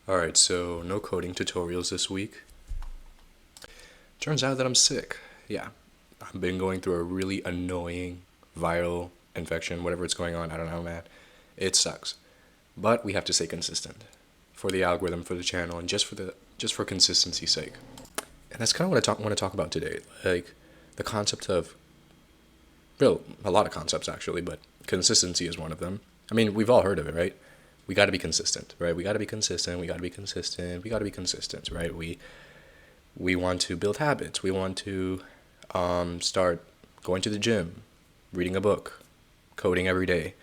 Alright, so no coding tutorials this week. Turns out that I'm sick. Yeah, I've been going through a really annoying viral infection, whatever it's going on. I don't know, man. It sucks. But we have to stay consistent for the algorithm, for the channel, and just for consistency's sake. And that's kind of what want to talk about today. Like the concept of a lot of concepts actually, but consistency is one of them. I mean, we've all heard of it, right? We got to be consistent, right? We got to be consistent. We got to be consistent. We got to be consistent, right? We want to build habits. We want to start going to the gym, reading a book, coding every day.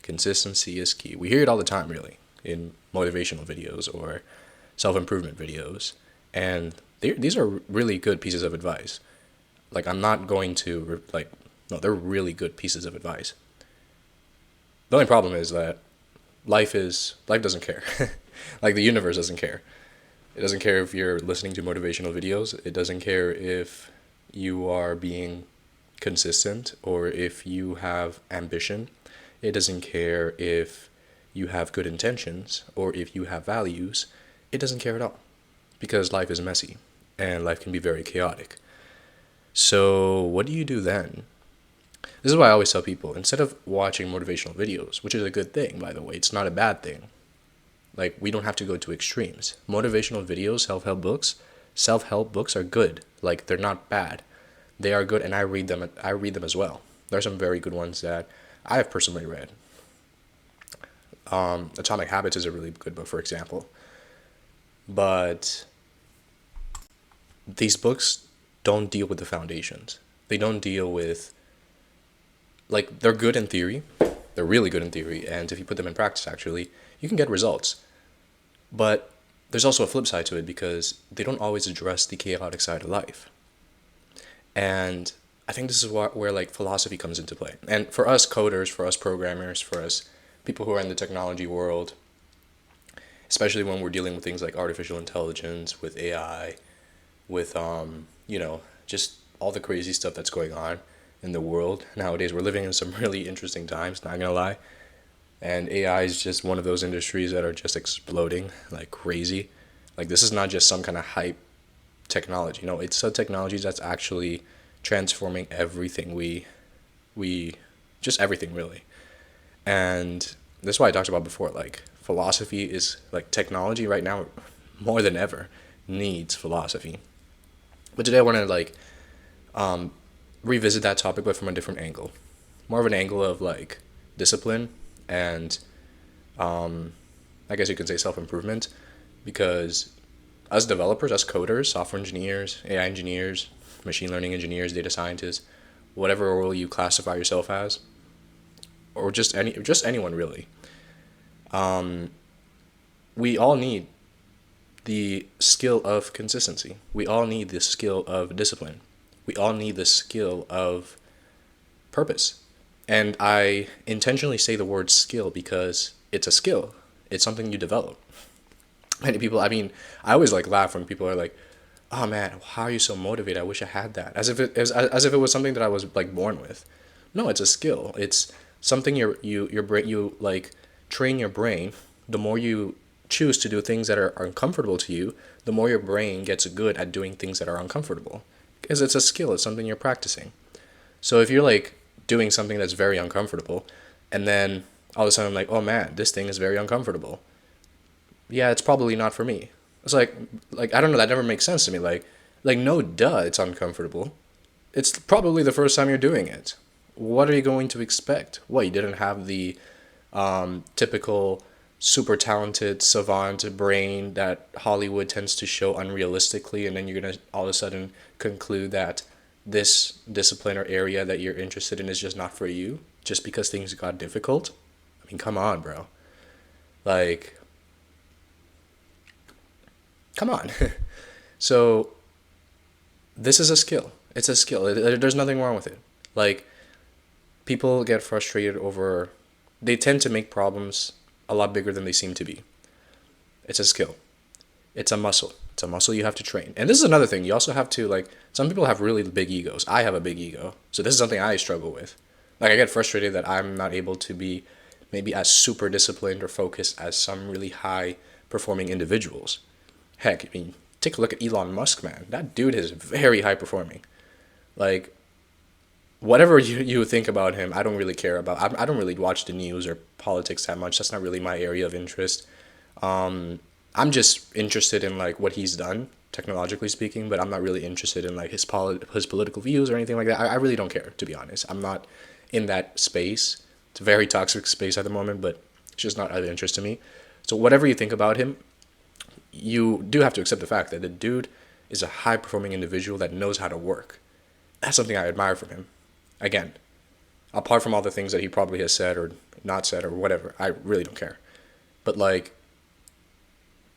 Consistency is key. We hear it all the time, really, in motivational videos or self improvement videos. And these are really good pieces of advice. Like, I'm not going to, no, they're really good pieces of advice. The only problem is that life doesn't care. Like, the universe doesn't care. It doesn't care if you're listening to motivational videos. It doesn't care if you are being consistent or if you have ambition. It doesn't care if you have good intentions or if you have values. It doesn't care at all because life is messy and life can be very chaotic. So, what do you do then? This is why I always tell people instead of watching motivational videos, which is a good thing, by the way, it's not a bad thing. Like, we don't have to go to extremes. Motivational videos, self help books are good. Like, they're not bad. They are good, and I read them. I read them as well. There are some very good ones that I have personally read. Atomic Habits is a really good book, for example. But these books don't deal with the foundations. They don't deal with, like, they're good in theory. They're really good in theory, and if you put them in practice, actually, you can get results. But there's also a flip side to it because they don't always address the chaotic side of life. And I think this is where like philosophy comes into play. And for us coders, for us programmers, for us people who are in the technology world, especially when we're dealing with things like artificial intelligence, with AI, with just all the crazy stuff that's going on in the world nowadays. We're living in some really interesting times, not gonna lie. And AI is just one of those industries that are just exploding like crazy. Like, this is not just some kind of hype technology. No, it's a technology that's actually transforming everything we just everything really. And that's why I talked about before. Like, philosophy is like technology right now more than ever needs philosophy. But today I want to revisit that topic, but from a different angle, more of an angle of like discipline and I guess you could say self improvement, because us developers, us coders, software engineers, AI engineers, machine learning engineers, data scientists, whatever role you classify yourself as, or just anyone really, we all need the skill of consistency. We all need the skill of discipline. We all need the skill of purpose. And I intentionally say the word skill because it's a skill. It's something you develop. Many people, I mean, I always like laugh when people are like, "Oh man, how are you so motivated? I wish I had that." As if it was something that I was like born with. No, it's a skill. It's something your brain you like train your brain. The more you choose to do things that are uncomfortable to you, the more your brain gets good at doing things that are uncomfortable. Because it's a skill. It's something you're practicing. So if you're like doing something that's very uncomfortable, and then all of a sudden I'm like, "Oh man, this thing is very uncomfortable." Yeah, it's probably not for me. It's like I don't know, that never makes sense to me. Like no, duh, it's uncomfortable. It's probably the first time you're doing it. What are you going to expect? What, you didn't have the typical super talented savant brain that Hollywood tends to show unrealistically, and then you're gonna all of a sudden conclude that this discipline or area that you're interested in is just not for you just because things got difficult? I mean, come on, bro. Like, come on. So this is a skill. It's a skill. There's nothing wrong with it. Like, people get frustrated over, they tend to make problems a lot bigger than they seem to be. It's a skill. It's a muscle. It's a muscle you have to train. And this is another thing. You also have to, like, some people have really big egos. I have a big ego. So this is something I struggle with. Like, I get frustrated that I'm not able to be maybe as super disciplined or focused as some really high performing individuals. Heck, I mean, take a look at Elon Musk, man. That dude is very high performing. Like, whatever you think about him, I don't really care about. I don't really watch the news or politics that much. That's not really my area of interest. I'm just interested in like what he's done, technologically speaking, but I'm not really interested in like his political views or anything like that. I really don't care, to be honest. I'm not in that space. It's a very toxic space at the moment, but it's just not of interest to me. So whatever you think about him, you do have to accept the fact that the dude is a high performing individual that knows how to work. That's something I admire from him. Again, apart from all the things that he probably has said or not said or whatever, I really don't care. But like,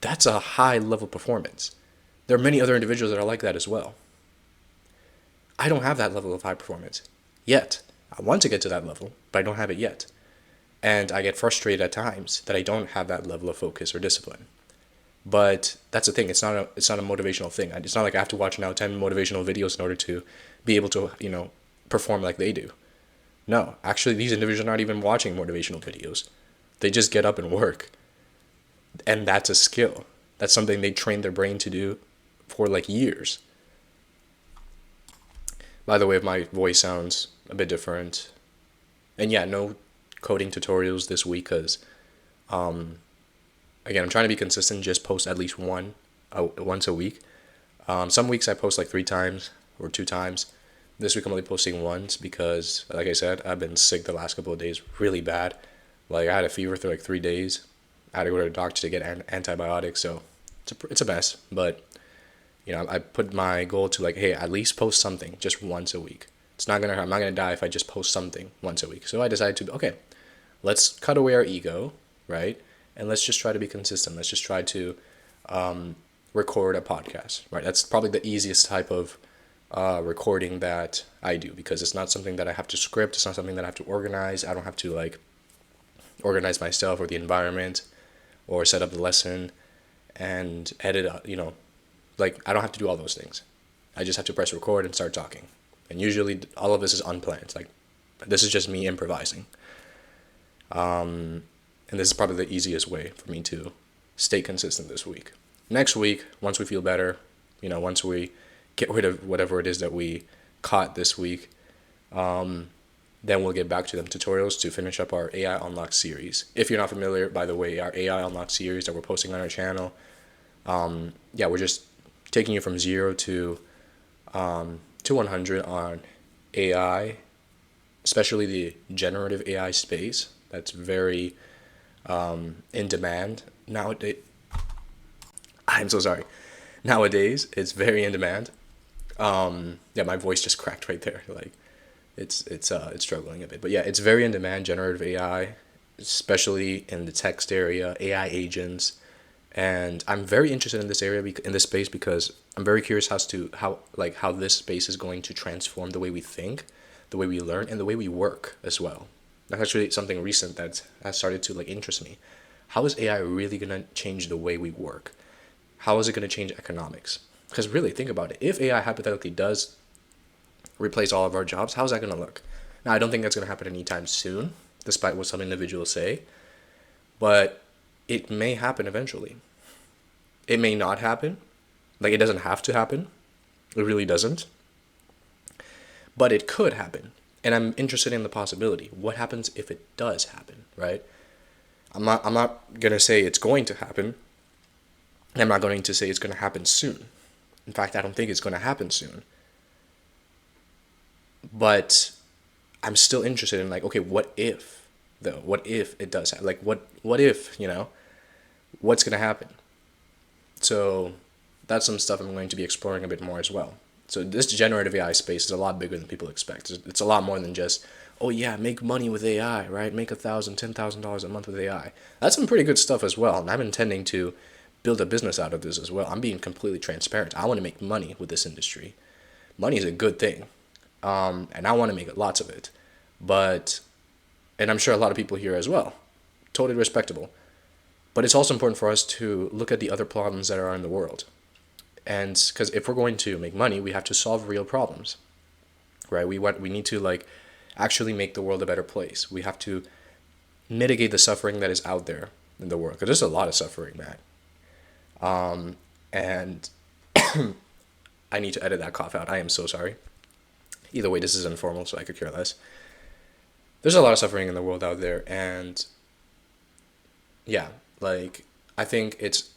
that's a high level performance. There are many other individuals that are like that as well. I don't have that level of high performance yet. I want to get to that level, but I don't have it yet. And I get frustrated at times that I don't have that level of focus or discipline. But that's the thing. It's not a motivational thing. It's not like I have to watch now 10 motivational videos in order to be able to, perform like they do. No, actually, these individuals are not even watching motivational videos. They just get up and work. And that's a skill. That's something they train their brain to do for like years. By the way, if my voice sounds a bit different, and yeah, no coding tutorials this week because, again, I'm trying to be consistent. Just post at least once a week. Some weeks I post like 3 times or 2 times. This week I'm only posting once because, like I said, I've been sick the last couple of days, really bad. Like I had a fever for like 3 days. I had to go to the doctor to get antibiotics, so it's a mess. But I put my goal to like, hey, at least post something just once a week. I'm not gonna die if I just post something once a week. So I decided to, okay, let's cut away our ego, right? And let's just try to be consistent. Let's just try to record a podcast, right? That's probably the easiest type of recording that I do because it's not something that I have to script. It's not something that I have to organize. I don't have to like organize myself or the environment or set up the lesson and edit, like I don't have to do all those things. I just have to press record and start talking. And usually all of this is unplanned. Like this is just me improvising. And this is probably the easiest way for me to stay consistent this week. Next week, once we feel better, once we get rid of whatever it is that we caught this week, then we'll get back to them tutorials to finish up our AI Unlock series. If you're not familiar, by the way, our AI Unlock series that we're posting on our channel, we're just taking you from 0 to 100 on AI, especially the generative AI space. That's very in demand nowadays. I'm so sorry. Nowadays, it's very in demand. My voice just cracked right there. Like, it's struggling a bit, but yeah, it's very in demand. Generative AI, especially in the text area, AI agents, and I'm very interested in this area in this space because I'm very curious as to how this space is going to transform the way we think, the way we learn, and the way we work as well. That's actually something recent that has started to like interest me. How is AI really gonna change the way we work? How is it gonna change economics? Because really, think about it. If AI hypothetically does replace all of our jobs, how's that going to look? Now, I don't think that's going to happen anytime soon, despite what some individuals say, but it may happen eventually. It may not happen. Like, it doesn't have to happen. It really doesn't. But it could happen. And I'm interested in the possibility. What happens if it does happen, right? I'm not going to say it's going to happen. I'm not going to say it's going to happen soon. In fact, I don't think it's going to happen soon. But I'm still interested in like, okay, what if though? What if it does happen? Like what if, what's going to happen? So that's some stuff I'm going to be exploring a bit more as well. So this generative AI space is a lot bigger than people expect. It's a lot more than just, oh yeah, make money with AI, right? Make $1,000, $10,000 a month with AI. That's some pretty good stuff as well. And I'm intending to build a business out of this as well. I'm being completely transparent. I want to make money with this industry. Money is a good thing. And I want to make lots of it. And I'm sure a lot of people here as well. Totally respectable. But it's also important for us to look at the other problems that are in the world. And because if we're going to make money, we have to solve real problems, right? We need to like actually make the world a better place. We have to mitigate the suffering that is out there in the world. Because there's a lot of suffering, man. And I need to edit that cough out. I am so sorry. Either way, this is informal, so I could care less. There's a lot of suffering in the world out there, and yeah, like, I think it's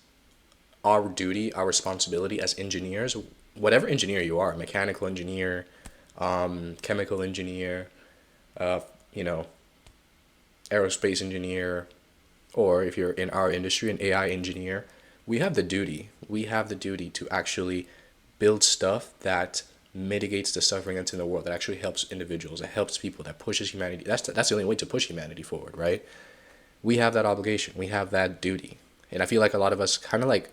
our duty, our responsibility as engineers, whatever engineer you are, mechanical engineer, chemical engineer, uh, you know, aerospace engineer, or if you're in our industry, an AI engineer, we have the duty to actually build stuff that mitigates the suffering that's in the world, that actually helps individuals, that helps people, that pushes humanity. That's the only way to push humanity forward, right? We have that obligation. We have that duty. And I feel like a lot of us kind of like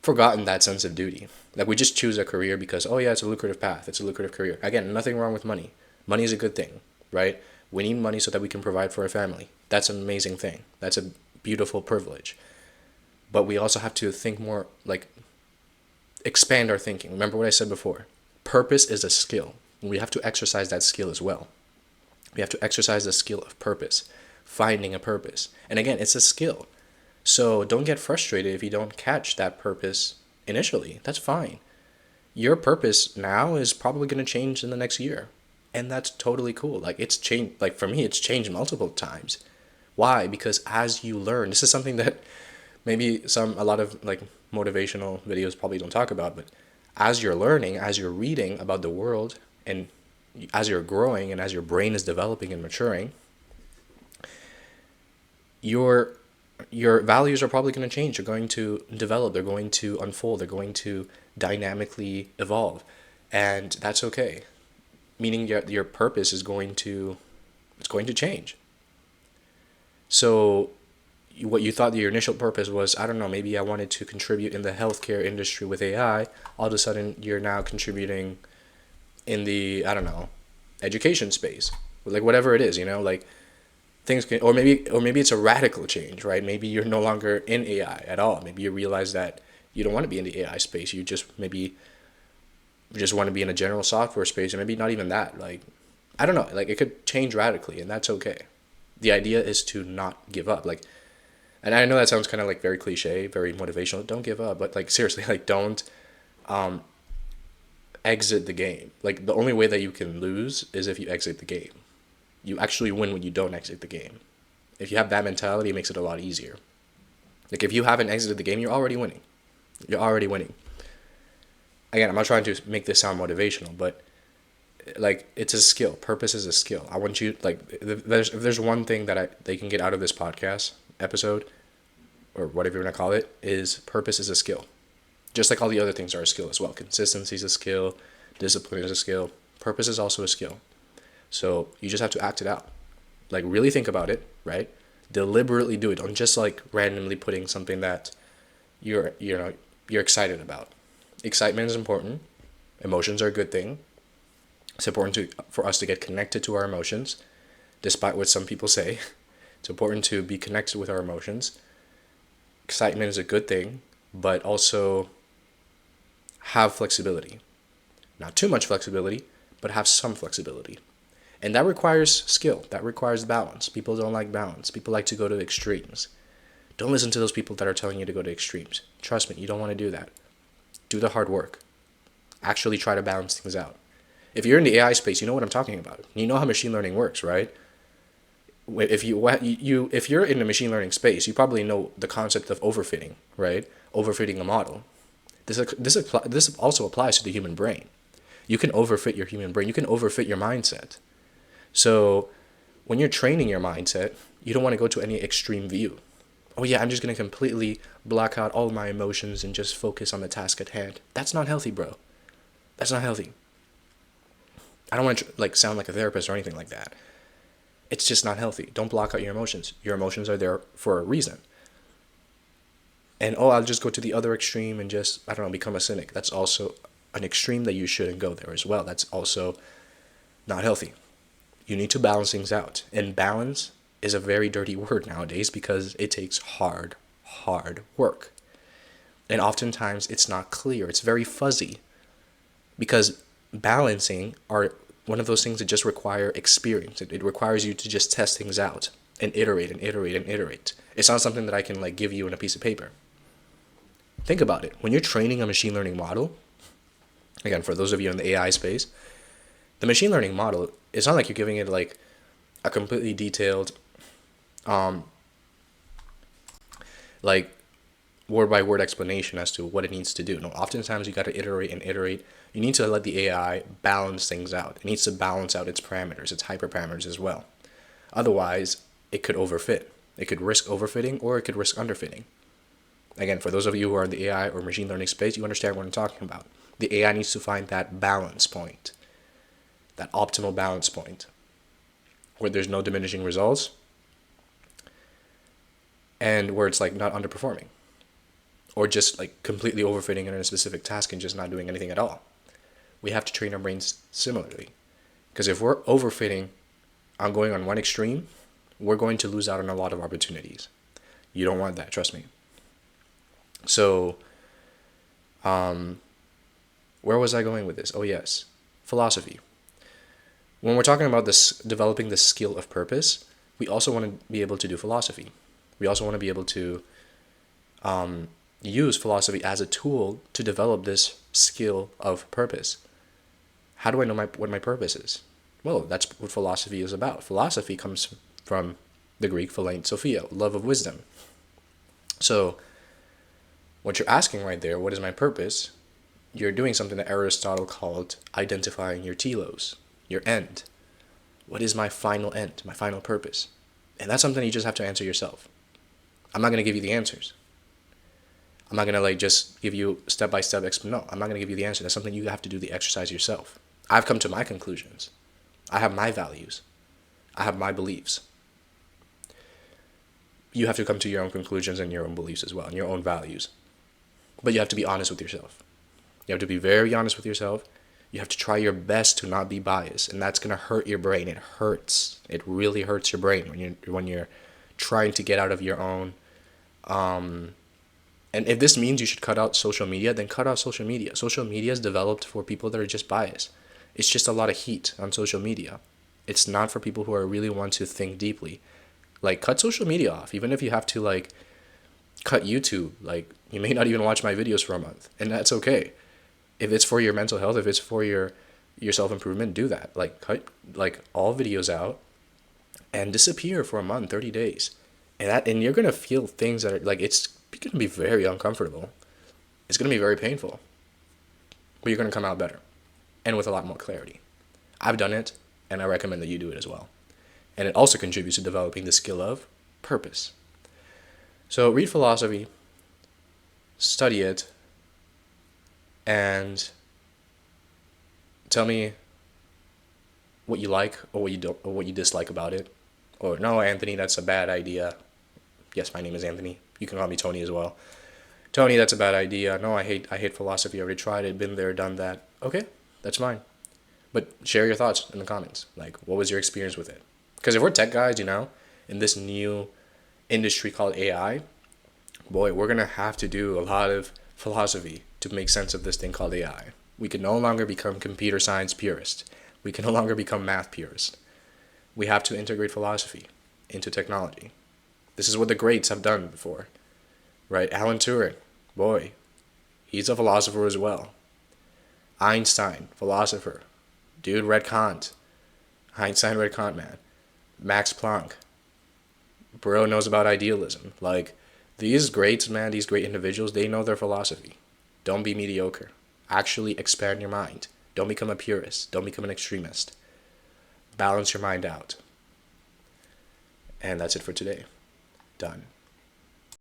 forgotten that sense of duty. Like we just choose a career because, oh yeah, it's a lucrative path. It's a lucrative career. Again, nothing wrong with money. Money is a good thing, right? We need money so that we can provide for our family. That's an amazing thing. That's a beautiful privilege. But we also have to think more, like expand our thinking. Remember what I said before. Purpose is a skill. We have to exercise that skill as well. We have to exercise the skill of purpose, finding a purpose. And again, it's a skill. So don't get frustrated if you don't catch that purpose initially. That's fine. Your purpose now is probably going to change in the next year. And that's totally cool. Like it's changed, like for me, it's changed multiple times. Why? Because as you learn, this is something that maybe a lot of like motivational videos probably don't talk about, but as you're learning, as you're reading about the world, and as you're growing and as your brain is developing and maturing, your your values are probably going to change. They're going to develop. They're going to unfold. They're going to dynamically evolve, and that's okay. Meaning your purpose is going to it's going to change. So what you thought your initial purpose was, I don't know, maybe I wanted to contribute in the healthcare industry with AI. All of a sudden, you're now contributing in the, I don't know, education space, like whatever it is, like things can, or maybe it's a radical change, right? Maybe you're no longer in AI at all. Maybe you realize that you don't want to be in the AI space. You just maybe just want to be in a general software space, and maybe not even that. Like, I don't know. Like, it could change radically, and that's okay. The idea is to not give up. Like, and I know that sounds kind of like very cliche, very motivational. Don't give up, but like seriously, like don't exit the game. Like the only way that you can lose is if you exit the game. You actually win when you don't exit the game. If you have that mentality, it makes it a lot easier. Like if you haven't exited the game, you're already winning. You're already winning. Again, I'm not trying to make this sound motivational, but like it's a skill. Purpose is a skill. I want you like if there's one thing that they can get out of this podcast episode, or whatever you want to call it, is purpose is a skill. Just like all the other things are a skill as well. Consistency is a skill. Discipline is a skill. Purpose is also a skill. So you just have to act it out. Like really think about it, right? Deliberately do it. Don't just like randomly putting something that you're excited about. Excitement is important. Emotions are a good thing. It's important for us to get connected to our emotions, despite what some people say. It's important to be connected with our emotions. Excitement is a good thing, but also have flexibility. Not too much flexibility, but have some flexibility. And that requires skill. That requires balance. People don't like balance. People like to go to extremes. Don't listen to those people that are telling you to go to extremes. Trust me, you don't want to do that. Do the hard work. Actually try to balance things out. If you're in the AI space, you know what I'm talking about. You know how machine learning works, right? If you're in the machine learning space, you probably know the concept of overfitting, right? Overfitting a model. This also applies to the human brain. You can overfit your human brain. You can overfit your mindset. So when you're training your mindset, you don't want to go to any extreme view. Oh yeah, I'm just going to completely block out all my emotions and just focus on the task at hand. That's not healthy, bro. That's not healthy. I don't want to like sound like a therapist or anything like that. It's just not healthy. Don't block out your emotions. Your emotions are there for a reason. And I'll just go to the other extreme and just, I don't know, become a cynic. That's also an extreme that you shouldn't go there as well. That's also not healthy. You need to balance things out. And balance is a very dirty word nowadays because it takes hard work. And oftentimes it's not clear. It's very fuzzy. Because balancing are one of those things that just require experience. It requires you to just test things out and iterate and iterate and iterate. It's not something that I can like give you in a piece of paper. Think about it. When you're training a machine learning model, again, for those of you in the AI space, the machine learning model, it's not like you're giving it like a completely detailed, like word by word explanation as to what it needs to do. No, oftentimes you got to iterate and iterate. You need to let the AI balance things out. It needs to balance out its parameters, its hyperparameters as well. Otherwise, it could overfit. It could risk overfitting or it could risk underfitting. Again, for those of you who are in the AI or machine learning space, you understand what I'm talking about. The AI needs to find that balance point, that optimal balance point, where there's no diminishing results and where it's like not underperforming or just like completely overfitting in a specific task and just not doing anything at all. We have to train our brains similarly. Because if we're overfitting on going on one extreme, we're going to lose out on a lot of opportunities. You don't want that, trust me. So, where was I going with this? Oh, yes, philosophy. When we're talking about this, developing the skill of purpose, we also want to be able to do philosophy. We also want to be able to use philosophy as a tool to develop this skill of purpose. How do I know what my purpose is? Well, that's what philosophy is about. Philosophy comes from the Greek philein sophia, love of wisdom. So, what you're asking right there, what is my purpose? You're doing something that Aristotle called identifying your telos, your end. What is my final end, my final purpose? And that's something you just have to answer yourself. I'm not going to give you the answers. I'm not going to like just give you step-by-step no, I'm not going to give you the answer. That's something you have to do the exercise yourself. I've come to my conclusions. I have my values. I have my beliefs. You have to come to your own conclusions and your own beliefs as well, and your own values. But you have to be honest with yourself. You have to be very honest with yourself. You have to try your best to not be biased, and that's gonna hurt your brain. It hurts. It really hurts your brain when you're trying to get out of your own. And if this means you should cut out social media, then cut out social media. Social media is developed for people that are just biased. It's just a lot of heat on social media. It's not for people who are really want to think deeply. Like, cut social media off, even if you have to like cut YouTube. Like, you may not even watch my videos for a month, and that's okay. If it's for your mental health, if it's for your self-improvement, do that. Like, cut like all videos out and disappear for a month, 30 days. And you're going to feel things that are like, it's going to be very uncomfortable. It's going to be very painful. But you're going to come out better and with a lot more clarity. I've done it, and I recommend that you do it as well. And it also contributes to developing the skill of purpose. So read philosophy, study it, and tell me what you like or what you don't or what you dislike about it. Or, no, Anthony, that's a bad idea. Yes, my name is Anthony. You can call me Tony as well. Tony, that's a bad idea. No, I hate philosophy. I already tried it, been there, done that. Okay, that's fine. But share your thoughts in the comments. Like, what was your experience with it? Because if we're tech guys, in this new industry called AI, boy, we're going to have to do a lot of philosophy to make sense of this thing called AI. We can no longer become computer science purists. We can no longer become math purists. We have to integrate philosophy into technology. This is what the greats have done before, right? Alan Turing, boy, he's a philosopher as well. Einstein, philosopher. Dude read Kant. Einstein read Kant, man. Max Planck. Bro knows about idealism. Like, these greats, man, these great individuals, they know their philosophy. Don't be mediocre. Actually expand your mind. Don't become a purist. Don't become an extremist. Balance your mind out. And that's it for today. Done.